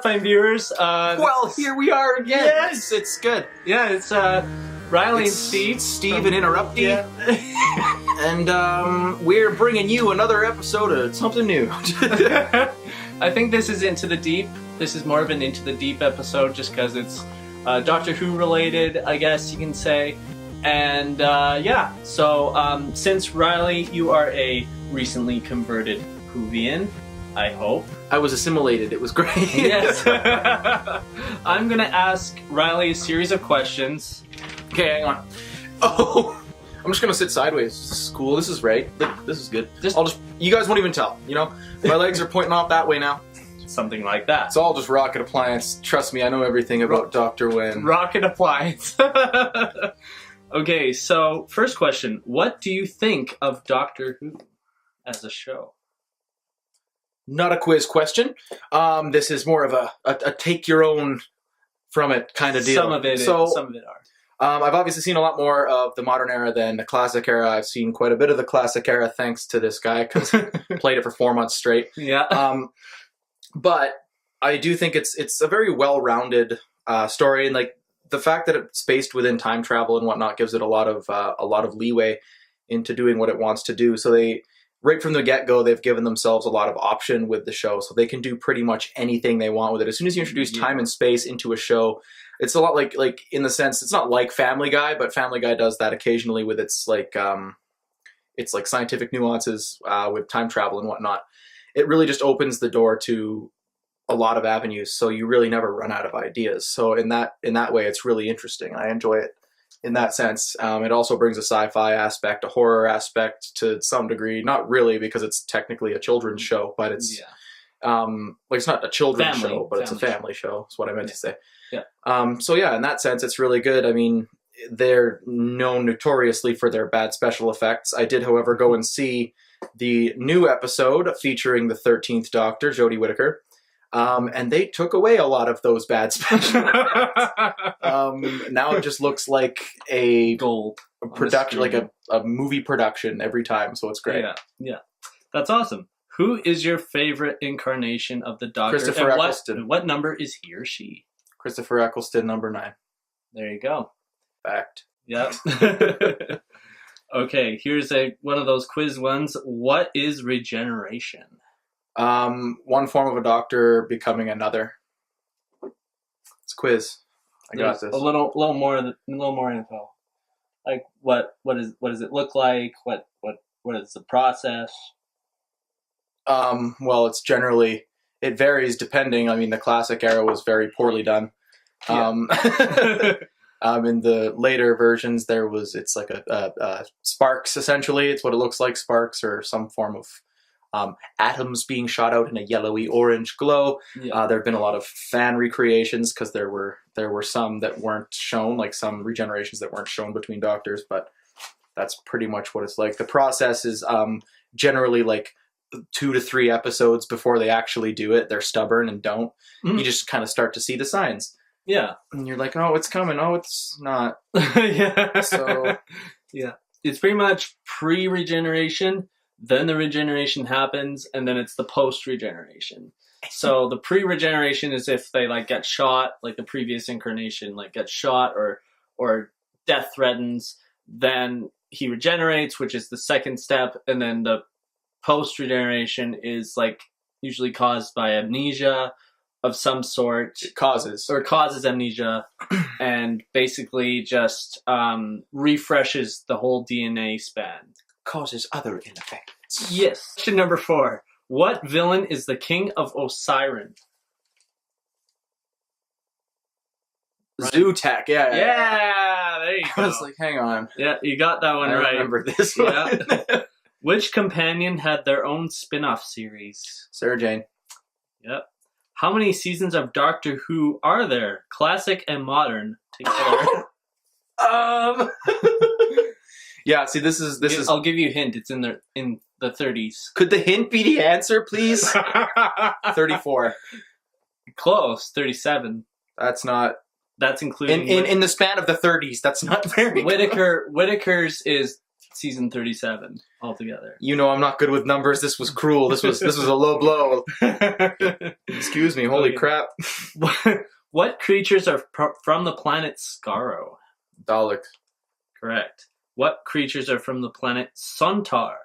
up, fine viewers? Well, here we are again. Yes. It's good. Yeah, it's Riley and Steve. Steve and Interrupty. Yeah. And we're bringing you another episode of something new. I think this is Into the Deep. This is more of an Into the Deep episode just because it's Doctor Who related, I guess you can say. And yeah, so since Riley, you are a recently converted Whovian, I hope. I was assimilated. It was great. Yes. I'm going to ask Riley a series of questions. Okay, hang on. Oh, I'm just going to sit sideways. This is cool. This is right. This is good. You guys won't even tell, you know? My legs are pointing off that way now. Something like that. It's all just rocket appliance. Trust me, I know everything about Dr. Wen. Rocket appliance. Okay, so first question. What do you think of Doctor Who as a show? Not a quiz question. This is more of a take your own from it kind of deal. Some of it are. I've obviously seen a lot more of the modern era than the classic era. I've seen quite a bit of the classic era thanks to this guy because he played it for 4 months straight. Yeah. But I do think it's a very well-rounded story, and like the fact that it's based within time travel and whatnot gives it a lot of leeway into doing what it wants to do. So they, right from the get-go, they've given themselves a lot of option with the show, so they can do pretty much anything they want with it. As soon as you introduce time and space into a show, it's a lot like in the sense, it's not like Family Guy, but Family Guy does that occasionally with its like scientific nuances with time travel and whatnot. It really just opens the door to a lot of avenues, so you really never run out of ideas. So in that way, it's really interesting. I enjoy it in that sense. It also brings a sci-fi aspect, a horror aspect to some degree. Not really, because it's technically a children's show, but it's it's not a children's show, but it's a family show. That's what I meant to say. Yeah. So yeah, in that sense, it's really good. I mean, they're known notoriously for their bad special effects. I did, however, go and see the new episode featuring the 13th Doctor, Jodie Whittaker. And they took away a lot of those bad special effects. Now it just looks like a production, like a movie production every time. So it's great. Yeah. That's awesome. Who is your favorite incarnation of the Doctor? Christopher Eccleston. What number is he or she? Christopher Eccleston, number 9. There you go. Fact. Yep. Okay, here's one of those quiz ones. What is regeneration? One form of a doctor becoming another. It's a quiz. I got this. A little more info. Like what does it look like? What is the process? Well, it varies depending. I mean, the classic era was very poorly done. Yeah. In the later versions, it's like a sparks, essentially. It's what it looks like, sparks, or some form of atoms being shot out in a yellowy orange glow. Yeah. There have been a lot of fan recreations because there were some that weren't shown, like some regenerations that weren't shown between doctors, but that's pretty much what it's like. The process is generally like 2 to 3 episodes before they actually do it. They're stubborn and don't. Mm-hmm. You just kind of start to see the signs. Yeah. And you're like, oh, it's coming. Oh, it's not. Yeah. So, yeah. It's pretty much pre-regeneration, then the regeneration happens, and then it's the post-regeneration. So the pre-regeneration is if they like get shot, like the previous incarnation, like gets shot or death threatens, then he regenerates, which is the second step, and then the post-regeneration is like usually caused by amnesia of some sort. It causes amnesia and basically just refreshes the whole DNA span. Causes other effects. Yes. Question number 4. What villain is the King of Osiris? Zootak. Yeah. There you go. I was like, hang on. Yeah, you got that one right. I remember this one. Yeah. Which companion had their own spin-off series? Sarah Jane. Yep. How many seasons of Doctor Who are there? Classic and modern together. Yeah, see, this is. I'll give you a hint. It's in the 30s. Could the hint be the answer, please? 34. Close. 37. That's not. That's including in the span of the 30s. That's not very. Whittaker's is season 37 altogether. You know I'm not good with numbers. This was cruel. This was a low blow. Excuse me. Holy crap. What creatures are from the planet Skaro? Dalek. Correct. What creatures are from the planet Sontar?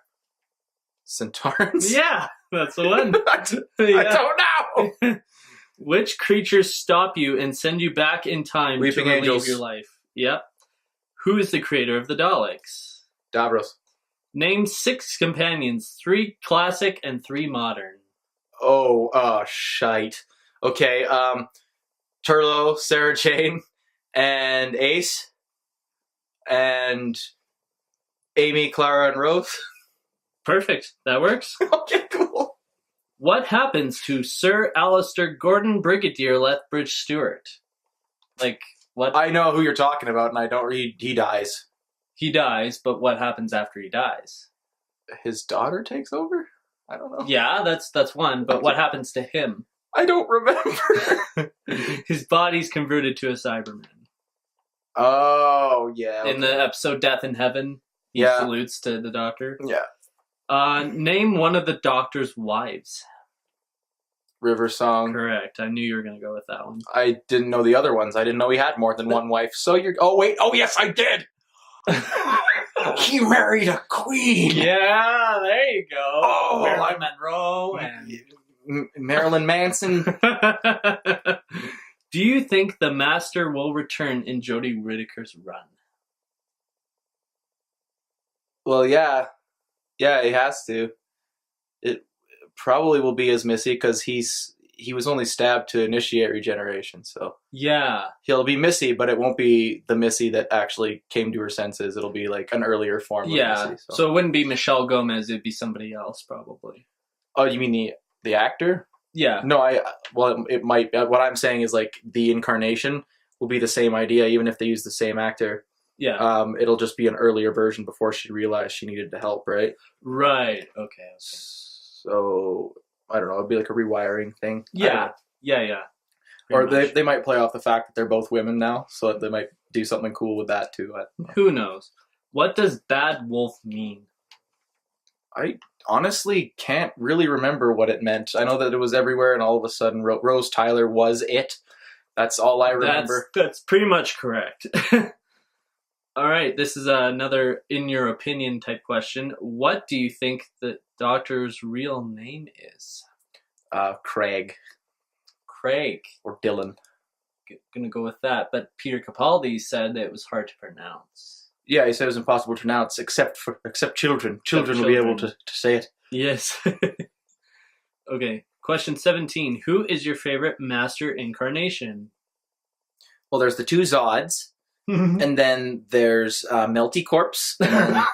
Centaurans? Yeah, that's the one. I don't know. Which creatures stop you and send you back in time Weeping to relieve Angels. your life? Yep. Who is the creator of the Daleks? Davros. Name 6 companions, 3 classic and 3 modern. Oh, shite. Okay, Turlo, Sarah Jane, and Ace, and Amy, Clara, and Rose. Perfect. That works. Okay, cool. What happens to Sir Alistair Gordon Brigadier Lethbridge Stewart? Like, what? I know who you're talking about, and I don't read. He dies. He dies, but what happens after he dies? His daughter takes over? I don't know. Yeah, that's one, but what happens to him? I don't remember. His body's converted to a Cyberman. Oh, yeah. Okay. In the episode Death in Heaven, he salutes to the Doctor. Yeah. Name one of the Doctor's wives. River Song. Correct. I knew you were going to go with that one. I didn't know the other ones. I didn't know he had more than one wife. So you're... Oh, wait. Oh, yes, I did. He married a queen. Yeah, there you go. Oh, Marilyn Monroe and Marilyn Manson. Do you think the Master will return in Jodie Whittaker's run? Well, yeah. Yeah, he has to. It probably will be as Missy because he was only stabbed to initiate regeneration, so yeah, he'll be Missy, but it won't be the Missy that actually came to her senses. It'll be like an earlier form of Missy. So it wouldn't be Michelle Gomez, it'd be somebody else probably. Oh, you mean the actor? Yeah. No, it might. What I'm saying is like the incarnation will be the same idea, even if they use the same actor. Yeah. It'll just be an earlier version before she realized she needed the help, right? Right. Okay. So I don't know. It'd be like a rewiring thing. Yeah. Yeah. Or they might play off the fact that they're both women now, so they might do something cool with that too. Who knows? What does Bad Wolf mean? I honestly can't really remember what it meant. I know that it was everywhere, and all of a sudden Rose Tyler was it. That's all I remember. That's pretty much correct. All right, this is another in your opinion type question. What do you think the Doctor's real name is? Craig. Craig. Or Dylan. Gonna go with that, but Peter Capaldi said that it was hard to pronounce. Yeah, he said it was impossible to pronounce, except children. Children will be able to say it. Yes. Okay, question 17. Who is your favorite Master incarnation? Well, there's the two Zods. And then there's Melty Corpse, and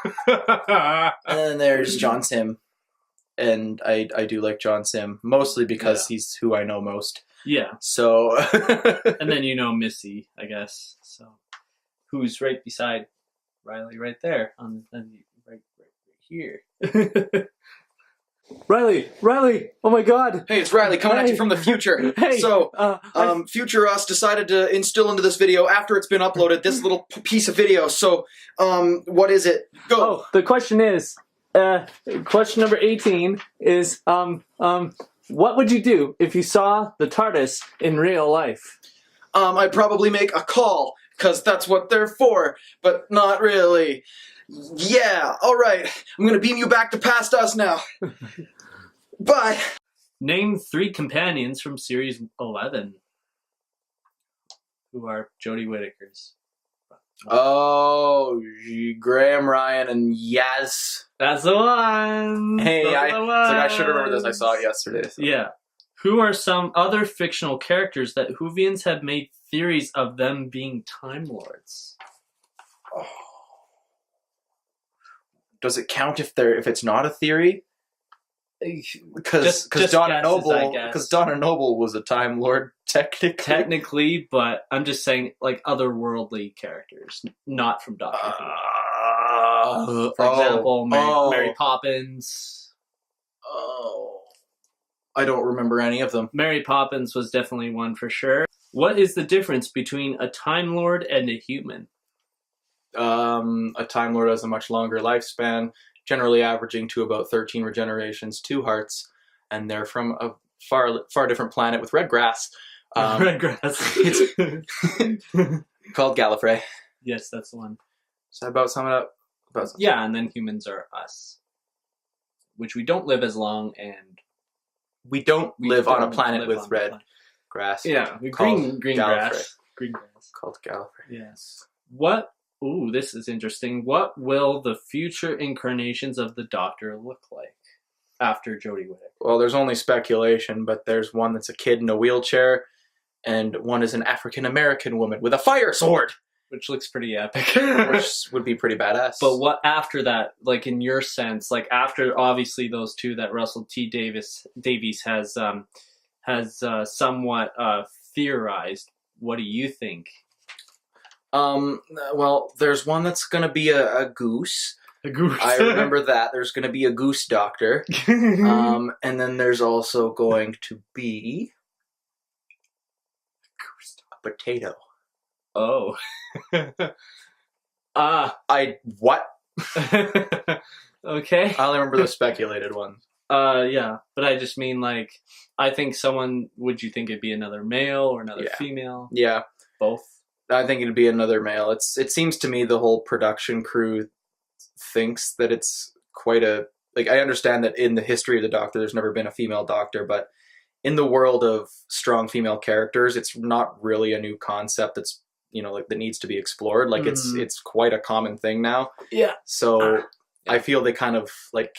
then there's John Sim, and I do like John Sim mostly because he's who I know most. Yeah. So, and then you know Missy, I guess. So, who's right beside Riley, right there on right here. Riley! Oh my God! Hey, it's Riley coming at you from the future. Hey, so, future us decided to instill into this video after it's been uploaded this little piece of video. So, what is it? Go. Oh, the question is, question number 18 is, what would you do if you saw the TARDIS in real life? I'd probably make a call because that's what they're for, but not really. Yeah, alright. I'm gonna beam you back to past us now. Bye. Name 3 companions from Series 11. Who are Jodie Whittaker's. Oh, Graham, Ryan, and Yaz. That's the one! Hey, I should remember this. I saw it yesterday. So. Yeah. Who are some other fictional characters that Whovians have made theories of them being Time Lords? Oh. Does it count if it's not a theory? Because Donna Noble was a Time Lord technically, but I'm just saying like otherworldly characters, not from Doctor Who. For example, Mary Poppins. Oh, I don't remember any of them. Mary Poppins was definitely one for sure. What is the difference between a Time Lord and a human? A Time Lord has a much longer lifespan, generally averaging to about 13 regenerations, 2 hearts, and they're from a far different planet with red grass. Red grass. It's called Gallifrey. Yes, that's the one. So about sum it up. Yeah, and then humans are us, which we don't live as long, and we don't live on a planet with red grass. Yeah, green grass. Green grass. Called Gallifrey. Yes. Ooh, this is interesting. What will the future incarnations of the Doctor look like after Jodie Whittaker? Well, there's only speculation, but there's one that's a kid in a wheelchair, and one is an African-American woman with a fire sword. Which looks pretty epic. Which would be pretty badass. But what after that, like in your sense, like after obviously those two that Russell T. Davies has somewhat theorized, what do you think? Well, there's one that's going to be a goose. A goose. I remember that. There's going to be a goose doctor. And then there's also going to be a potato. Oh. What? Okay. I only remember the speculated ones. Yeah, but I just mean, like, I think would you think it'd be another male or another female? Yeah. Both? I think it'd be another male. It seems to me the whole production crew thinks that it's quite like, I understand that in the history of the Doctor, there's never been a female Doctor, but in the world of strong female characters, it's not really a new concept that's, like, that needs to be explored. Like, it's quite a common thing now. Yeah. So I feel they kind of, like,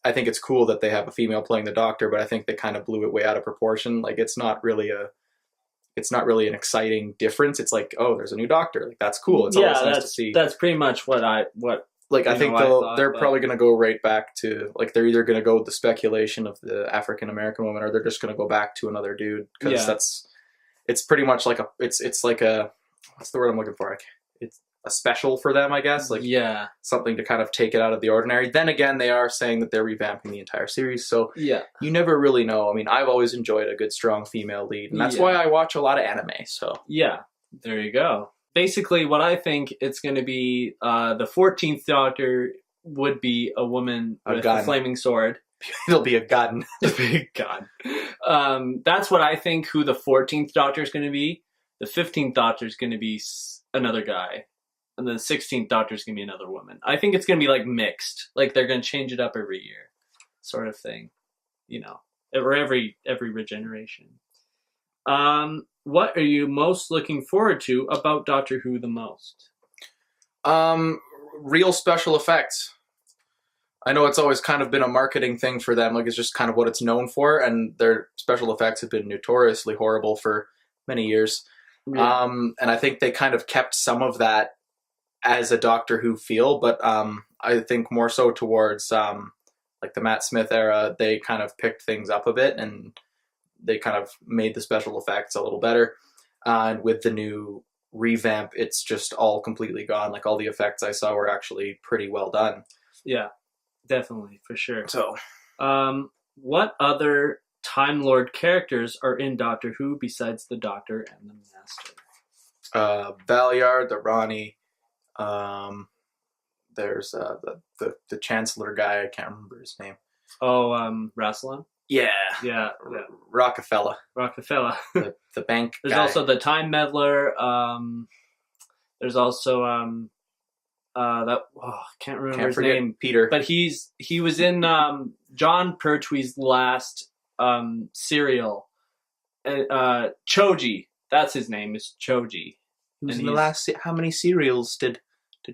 I think it's cool that they have a female playing the Doctor, but I think they kind of blew it way out of proportion. Like, it's not really an exciting difference. It's like, oh, there's a new Doctor. Like, that's cool. It's always nice to see. That's pretty much what I think they're probably going to go right back to, like, they're either going to go with the speculation of the African-American woman, or they're just going to go back to another dude. Because it's pretty much like it's like a, what's the word I'm looking for? It's a special for them, I guess. Like, something to kind of take it out of the ordinary. Then again, they are saying that they're revamping the entire series, so you never really know. I mean, I've always enjoyed a good, strong female lead, and that's why I watch a lot of anime. So there you go. Basically, what I think it's going to be, the 14th Doctor would be a woman with a flaming sword. It'll be a gun. A big gun. That's what I think. Who the 14th Doctor is going to be. The 15th Doctor is going to be another guy. And the 16th Doctor is going to be another woman. I think it's going to be, like, mixed. Like, they're going to change it up every year. Sort of thing. Or every regeneration. What are you most looking forward to about Doctor Who the most? Real special effects. I know it's always kind of been a marketing thing for them. Like, it's just kind of what it's known for. And their special effects have been notoriously horrible for many years. Yeah. And I think they kind of kept some of that as a Doctor Who feel, but I think more so towards like the Matt Smith era, they kind of picked things up a bit, and they kind of made the special effects a little better. And with the new revamp, it's just all completely gone. Like, all the effects I saw were actually pretty well done. Yeah, definitely, for sure. So, what other Time Lord characters are in Doctor Who besides the Doctor and the Master? VIEIR, the Ronnie. There's the Chancellor guy. I can't remember his name. Oh, Rassilon? Yeah. Rockefeller. The bank There's guy. also the Time Meddler. There's also I can't remember his name. Peter. But he was in John Pertwee's last serial. Choji. That's his name, is Choji. And in the last, how many serials did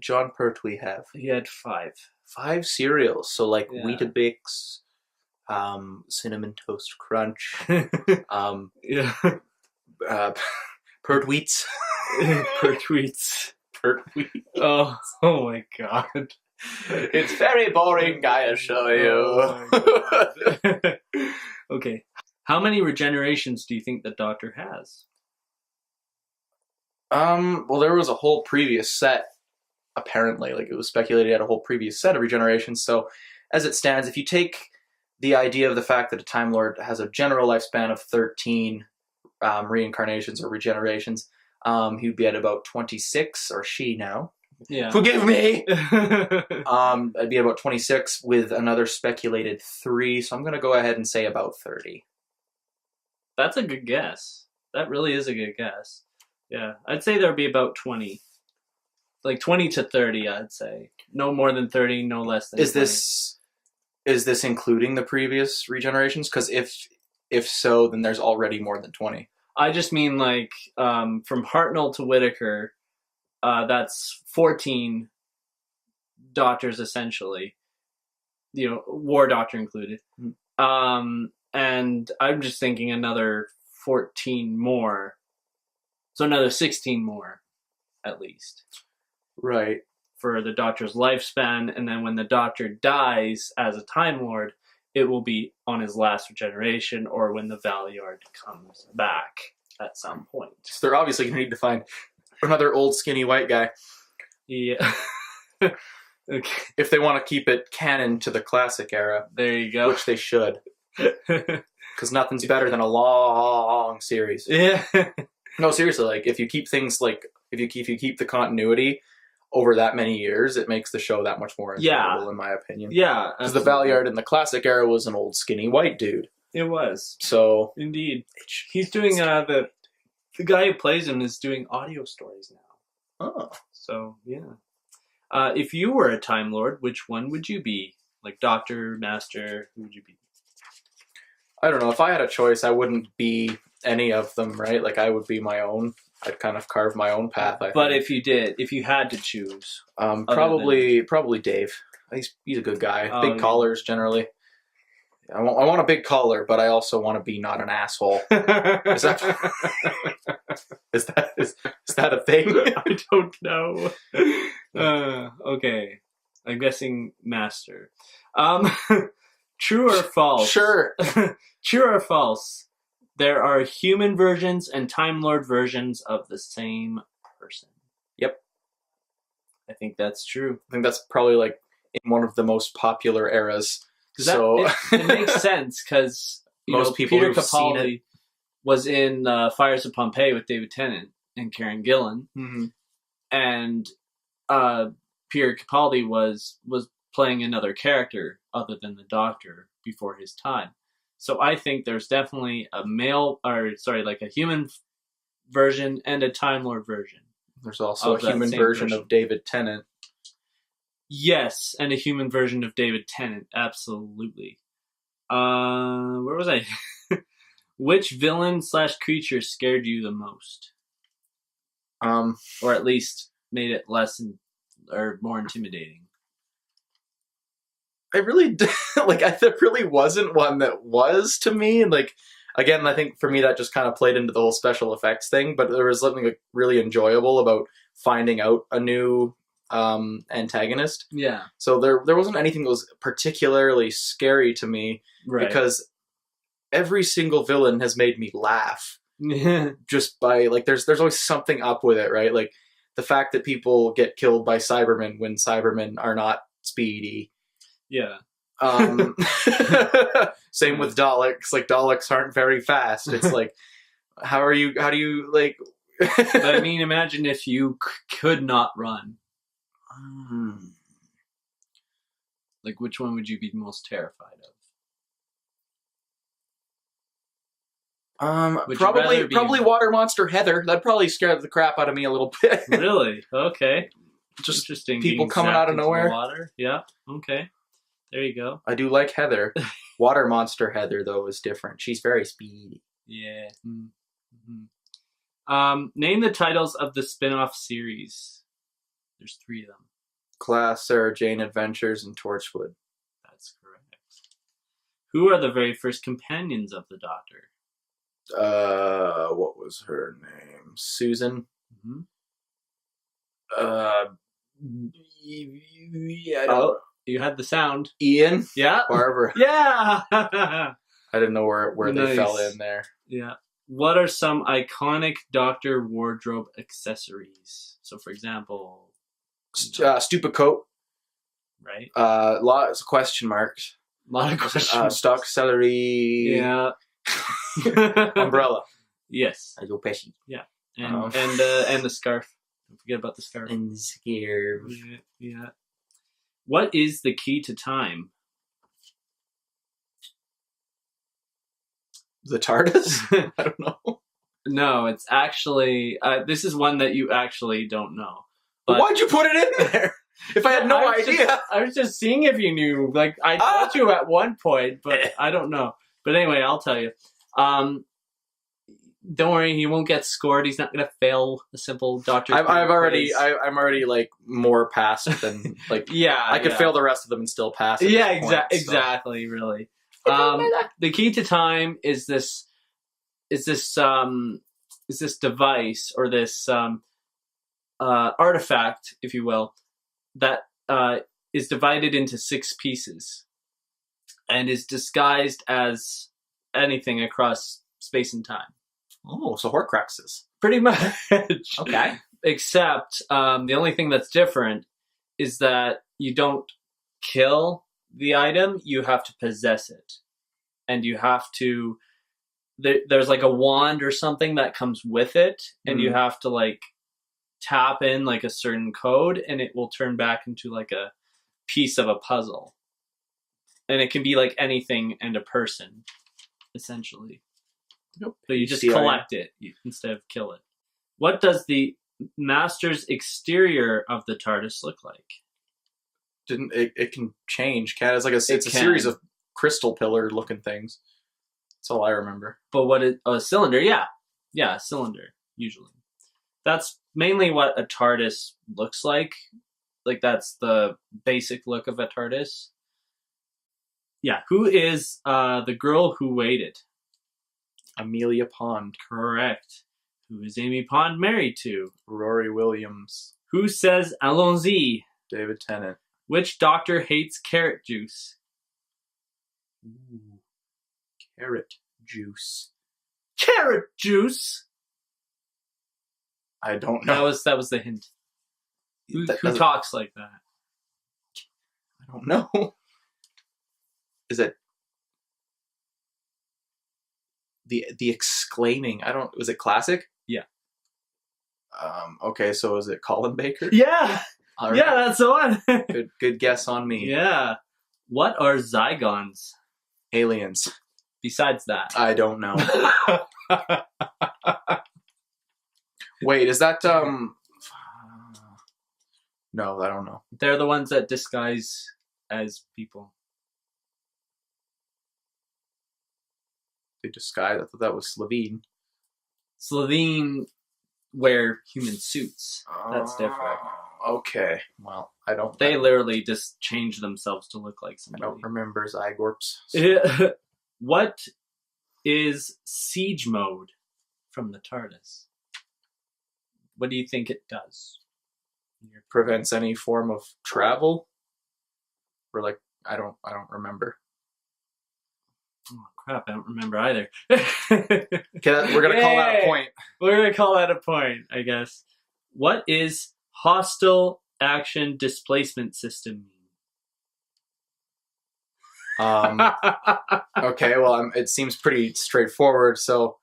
John Pertwee have? He had 5. 5 cereals. So, like, Weetabix, Cinnamon Toast Crunch, Pertweets. Pertweets. Oh my god. It's very boring, I assure you. Oh okay. How many regenerations do you think the Doctor has? Well, there was a whole previous set, apparently. Like, it was speculated at a whole previous set of regenerations. So, as it stands, if you take the idea of the fact that a Time Lord has a general lifespan of 13 reincarnations or regenerations, he'd be at about 26, or she now, Yeah. Forgive me. I'd be about 26 with another speculated 3, so I'm going to go ahead and say about 30. That's a good guess. That really is a good guess. Yeah, I'd say there'd be about 20. Like 20 to 30, I'd say. No more than 30, no less than 20. Is this including the previous regenerations? Because if so, then there's already more than 20. I just mean like from Hartnell to Whitaker, that's 14 doctors essentially. You know, War Doctor included. And I'm just thinking another 14 more. So another 16 more, at least. Right. For the Doctor's lifespan, and then when the Doctor dies as a Time Lord, it will be on his last regeneration or when the Valeyard comes back at some point. So they're obviously going to need to find another old skinny white guy. Yeah. Okay. If they want to keep it canon to the classic era. There you go. Which they should. Because nothing's better than a long series. Yeah. No, seriously, like if you keep things like if you keep the continuity over that many years, it makes the show that much more enjoyable, in my opinion. Yeah. Because the Valeyard in the classic era was an old skinny white dude. It was. So indeed. He's doing the guy who plays him is doing audio stories now. Oh. So yeah. If you were a Time Lord, which one would you be? Like Doctor, Master, who would you be? I don't know. If I had a choice, I wouldn't be any of them, right? Like I would be my own. I'd kind of carve my own path. But if you had to choose, probably Dave. He's a good guy. Big collars generally. I want a big collar, but I also want to be not an asshole. Is that a thing? I don't know. Okay, I'm guessing Master. True or false? Sure. True or false? There are human versions and Time Lord versions of the same person. Yep. I think that's true. I think that's probably like in one of the most popular eras. So it makes sense because most people Peter who've seen it Capaldi was in Fires of Pompeii with David Tennant and Karen Gillan, and Peter Capaldi was playing another character other than the Doctor before his time. So I think there's definitely a human version and a Time Lord version. There's also a human version of David Tennant. Yes, and a human version of David Tennant, absolutely. Where was I? Which villain / creature scared you the most? Or at least made it less or more intimidating? I really there really wasn't one that was to me. And like, again, I think for me that just kind of played into the whole special effects thing. But there was something like really enjoyable about finding out a new antagonist. Yeah. So there wasn't anything that was particularly scary to me, right? Because every single villain has made me laugh. Just by like, there's always something up with it, right? Like the fact that people get killed by Cybermen when Cybermen are not speedy. Yeah. Same with Daleks. Like Daleks aren't very fast. It's like, how do you like? But I mean, imagine if you could not run. Like, which one would you be most terrified of? Probably Water Monster Heather. That'd probably scare the crap out of me a little bit. Really? Okay. Just interesting. People coming out of nowhere. Water. Yeah. Okay. There you go. I do like Heather. Water Monster Heather, though, is different. She's very speedy. Yeah. Mm-hmm. Name the titles of the spin-off series. There's 3 of them. Class, Sarah Jane Adventures, and Torchwood. That's correct. Who are the very first companions of the Doctor? What was her name? Susan. Mm-hmm. Yeah. You had the sound. Ian. Yeah. Barbara. Yeah. I didn't know where Nice. They fell in there. Yeah. What are some iconic Doctor wardrobe accessories? So, for example, stupid coat. Right. Lots of question marks. A lot of questions. Stock celery. Yeah. Umbrella. Yes. I go pesci. Yeah. And the scarf. Don't forget about the scarf. And scared. Yeah. What is the key to time? The TARDIS? I don't know. No, it's actually... this is one that you actually don't know. But why'd you put it in there? If I had no idea. I was just seeing if you knew. Like, I told you at one point, but I don't know. But anyway, I'll tell you. Don't worry, he won't get scored. He's not going to fail a simple doctor. I'm already like more past than like. Yeah, I could fail the rest of them and still pass. Yeah, exactly. Really. The key to time is this device or this artifact, if you will, that is divided into 6 pieces and is disguised as anything across space and time. Oh, so Horcruxes. Pretty much. Okay. Except the only thing that's different is that you don't kill the item, you have to possess it. And you have to... There's like a wand or something that comes with it, and you have to like tap in like a certain code, and it will turn back into like a piece of a puzzle. And it can be like anything and a person, essentially. Nope. So you just collect it instead of kill it. What does the Master's exterior of the TARDIS look like? It can change? It's like it's a series of crystal pillar looking things. That's all I remember. But what is a cylinder? Yeah, a cylinder usually. That's mainly what a TARDIS looks like. Like that's the basic look of a TARDIS. Yeah. Who is the girl who waited? Amelia Pond. Correct. Who is Amy Pond married to? Rory Williams. Who says allons-y? David Tennant. Which doctor hates carrot juice? Ooh. Carrot juice. Carrot juice? I don't know. That was the hint. Who talks like that? I don't know. Is it the exclaiming? Was it classic? Yeah. Okay, so is it Colin Baker? Yeah. Right. Yeah, that's the one. Good guess on me. Yeah. What are Zygons? Aliens. Besides that. I don't know. Wait, is that No, I don't know. They're the ones that disguise as people. They disguise. I thought that was Slovene. Slovene wear human suits. That's different. Okay. Well, I don't... They literally just change themselves to look like somebody. I don't remember Zygorps. So. What is siege mode from the TARDIS? What do you think it does? It prevents any form of travel? Or like, I don't remember. Oh crap, I don't remember either. Okay, we're gonna call that a point. We're gonna call that a point, I guess. What is hostile action displacement system mean? Okay, well, it seems pretty straightforward. So,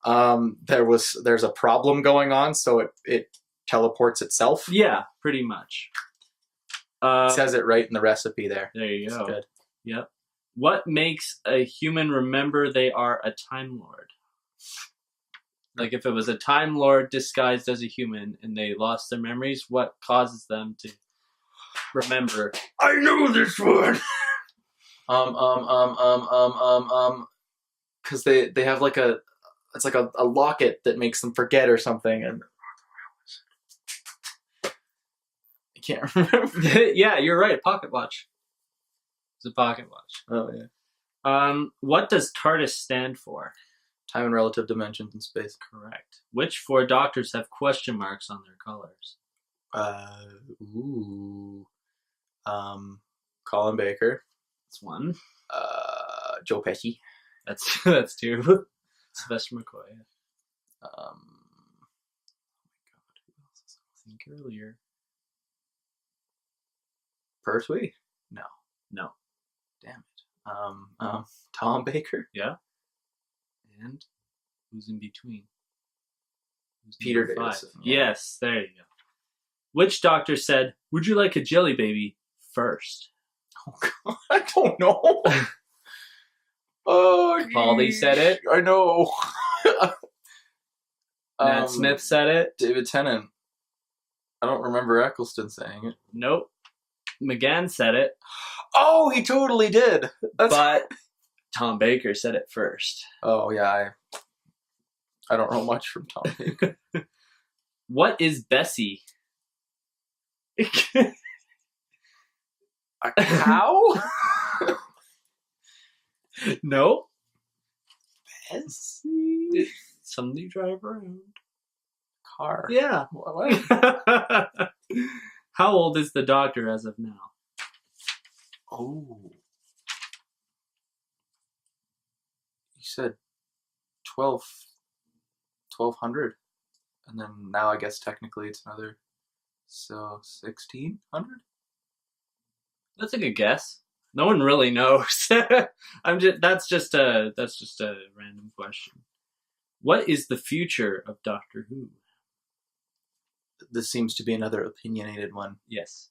there's a problem going on, so it teleports itself. Yeah, pretty much. It says it right in the recipe there. There you go. That's good. Yep. What makes a human remember they are a Time Lord? Like if it was a Time Lord disguised as a human and they lost their memories, what causes them to remember? I know this one. Because they have like it's like a locket that makes them forget or something, and I can't remember. Yeah, you're right. Pocket watch. It's a pocket watch. Oh yeah. What does TARDIS stand for? Time and relative dimensions in space. Correct. Which 4 doctors have question marks on their collars? Colin Baker. That's 1. Joe Pesci. That's 2. Sylvester McCoy. Oh my god, who else was I think earlier? Pertwee? No. Damn it. Tom Baker? Yeah. And who's in between? Peter Number 5. Davison. Yeah. Yes, there you go. Which doctor said, "Would you like a jelly baby first?" Oh, God, I don't know. Oh, Capaldi said it. I know. Nat Smith said it. David Tennant. I don't remember Eccleston saying it. Nope. McGann said it. Oh, he totally did. But Tom Baker said it first. Oh, yeah. I don't know much from Tom Baker. What is Bessie? A cow? No. Bessie? Somebody drive around. Car. Yeah. What? How old is the doctor as of now? Oh. You said 1200. And then now I guess technically it's another, so 1600? That's a good guess. No one really knows. That's just a random question. What is the future of Doctor Who? This seems to be another opinionated one. Yes.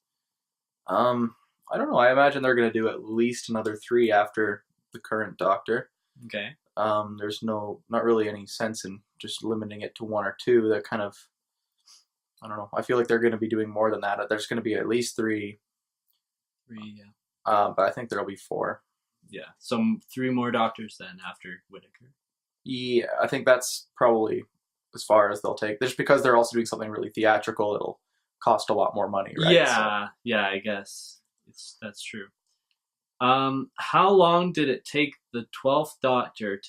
I don't know. I imagine they're going to do at least another 3 after the current Doctor. Okay. There's not really any sense in just limiting it to 1 or 2. That kind of, I don't know. I feel like they're going to be doing more than that. There's going to be at least 3. 3, yeah. But I think there'll be 4. Yeah. So 3 more Doctors then after Whittaker. Yeah, I think that's probably as far as they'll take. Just because they're also doing something really theatrical, it'll cost a lot more money, right? Yeah, yeah, I guess that's true. How long did it take the 12th Doctor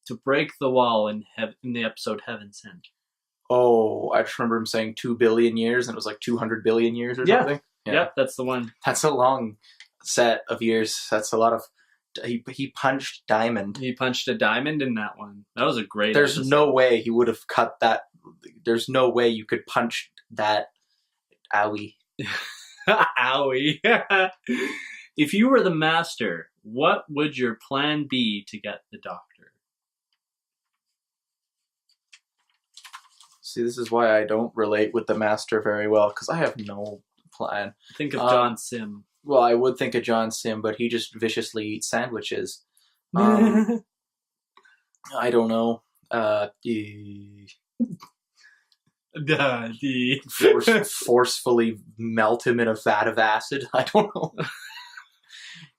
to break the wall in the episode Heaven Sent? Oh, I just remember him saying 2 billion years, and it was like 200 billion years or something. Yeah. Yep, that's the one. That's a long set of years. That's a lot of. He punched diamond. He punched a diamond in that one. That was a great. There's episode. no way he would have cut that. There's no way you could punch that. Owie. Owie. If you were the Master, what would your plan be to get the Doctor? See, this is why I don't relate with the Master very well, because I have no plan. Think of John Sim. Well, I would think of John Sim, but he just viciously eats sandwiches. I don't know. Forcefully melt him in a vat of acid. I don't know.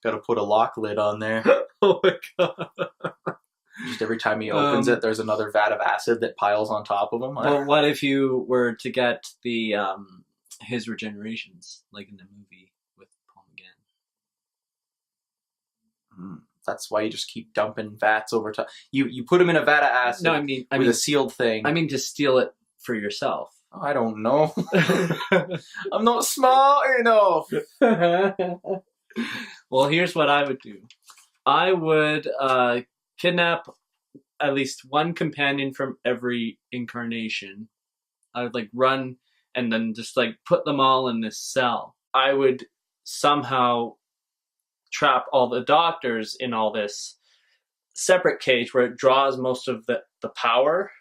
Got to put a lock lid on there. Oh my god. Just every time he opens it, there's another vat of acid that piles on top of him. Well, what if you were to get the his regenerations, like in the movie with Paul McGann? That's why you just keep dumping vats over time. You put him in a vat of acid. No, I mean a sealed thing. I mean to steal it for yourself. I don't know. I'm not smart enough. Well, here's what I would do. I would kidnap at least one companion from every incarnation. I would run and then just put them all in this cell. I would somehow trap all the Doctors in all this separate cage where it draws most of the power.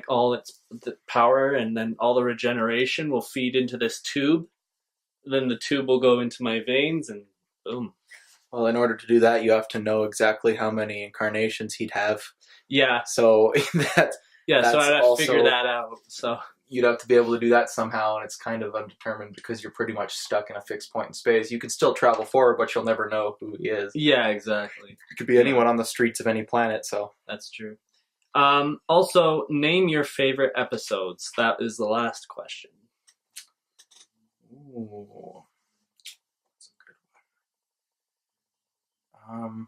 All the power, and then all the regeneration will feed into this tube. Then the tube will go into my veins, and boom. Well, in order to do that, you have to know exactly how many incarnations he'd have. Yeah. So so I'd have to figure that out. So you'd have to be able to do that somehow, and it's kind of undetermined because you're pretty much stuck in a fixed point in space. You can still travel forward, but you'll never know who he is. Yeah, exactly. It could be anyone on the streets of any planet, so. That's true. Also, name your favorite episodes. That is the last question. Ooh. That's a good one.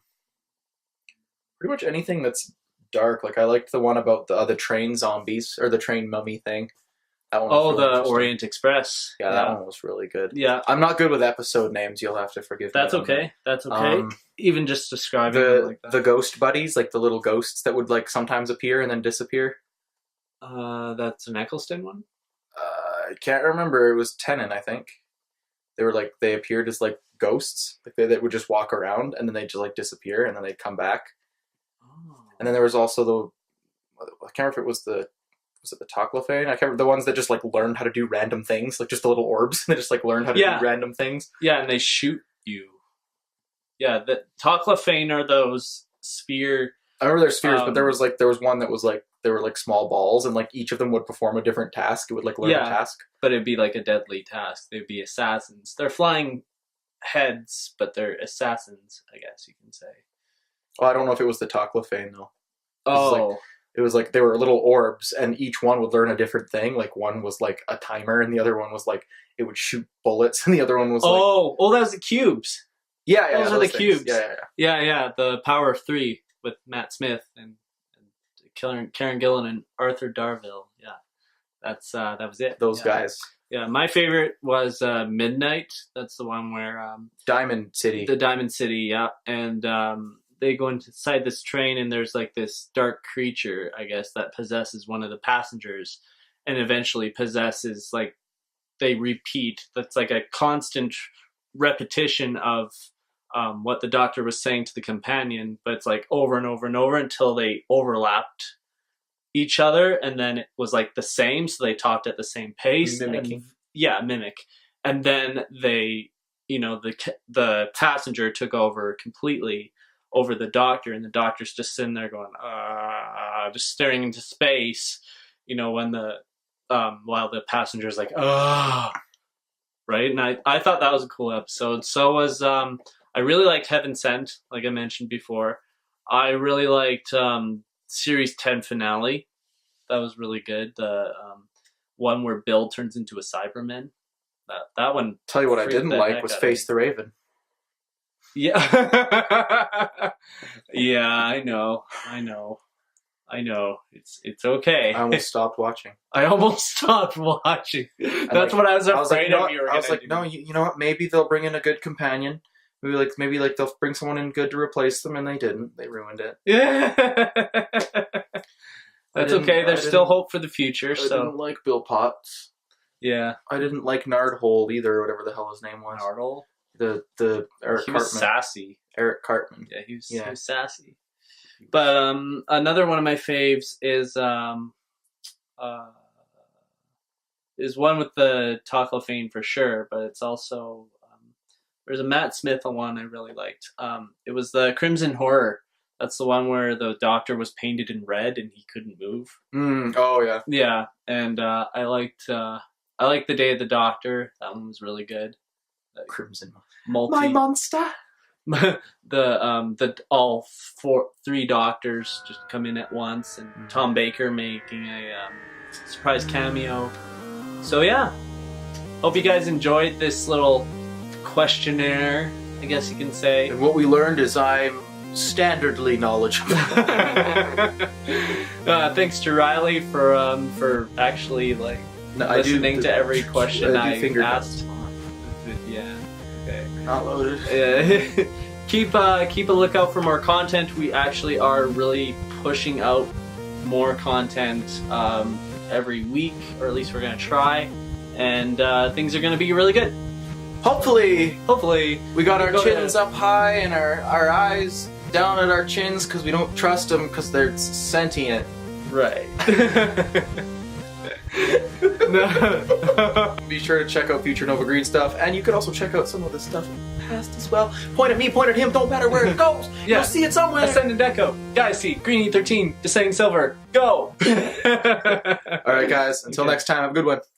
Pretty much anything that's dark. I liked the one about the train zombies, or the train mummy thing. That one was really the Orient Express. Yeah, that one was really good. Yeah. I'm not good with episode names. You'll have to forgive me. That's okay. That's okay. Even just describing them like that. The ghost buddies, the little ghosts that would sometimes appear and then disappear. That's an Eccleston one? I can't remember. It was Tennant, I think. They were they appeared as ghosts. They would just walk around and then they'd just disappear and then they'd come back. Oh. And then there was also can't remember if it was the Toclafane? I can't remember, the ones that just like learned how to do random things, like just the little orbs. They just like learned how to do random things. Yeah, and they shoot you. Yeah, the Toclafane are those sphere. I remember there's spheres, but there was one that was like they were like small balls, and like each of them would perform a different task. It would like learn a task. But it'd be like a deadly task. They'd be assassins. They're flying heads, but they're assassins, I guess you can say. Oh, I don't know if it was the Toclafane though. Oh. It was like they were little orbs, and each one would learn a different thing. Like one was like a timer, and the other one was like it would shoot bullets, and the other one was that was the cubes. Yeah, those are the things. cubes. Yeah. The Power of Three with Matt Smith and Karen Gillan and Arthur Darville. Yeah, that was it. Those guys. Yeah, my favorite was Midnight. That's the one where Diamond City. The Diamond City. Yeah, and they go inside this train, and there's like this dark creature, I guess, that possesses one of the passengers, and eventually possesses, like, they repeat. That's like a constant repetition of what the Doctor was saying to the companion, but it's like over and over and over until they overlapped each other, and then it was like the same, so they talked at the same pace. Mimicking. Mimic. And then they, the passenger took over completely over the Doctor, and the Doctor's just sitting there going, just staring into space, when while the passenger's like, right? And I thought that was a cool episode. So was, I really liked Heaven Sent, like I mentioned before. I really liked Series 10 finale. That was really good. The one where Bill turns into a Cyberman. That one. Tell you what I didn't like was Face the Raven. Yeah. Yeah, I know. It's okay. I almost stopped watching. That's what I was afraid of. I was like, no, you know what? Maybe they'll bring in a good companion. Maybe they'll bring someone in good to replace them, and they didn't. They ruined it. Yeah. That's okay. There's still hope for the future. I didn't like Bill Potts. Yeah. I didn't like Nardhole either, or whatever the hell his name was. Nardhole? The Eric Cartman. He was sassy. Eric Cartman. Yeah, he was sassy. But another one of my faves is one with the Toclafane for sure, but it's also there's a Matt Smith one I really liked. It was the Crimson Horror. That's the one where the Doctor was painted in red and he couldn't move. Oh yeah. Yeah, and I liked The Day of the Doctor. That one was really good. Crimson. My monster. All three Doctors just come in at once, and Tom Baker making a surprise cameo. So yeah, hope you guys enjoyed this little questionnaire, I guess you can say. And what we learned is I'm standardly knowledgeable. Thanks to Riley for actually listening to every question I asked. Yeah. Okay. Not loaded. Keep a lookout for more content. We actually are really pushing out more content every week, or at least we're gonna try, and things are gonna be really good. Hopefully we got our chins up high and our eyes down at our chins because we don't trust them because they're sentient. Right. Be sure to check out future Nova Green stuff, and you can also check out some of the stuff in the past as well. Point at me, point at him, don't matter where it goes. Yeah. You'll see it somewhere. AscendantEcho, GaiaSeed, Green E13, Descending Silver, go! Alright guys, until next time, have a good one.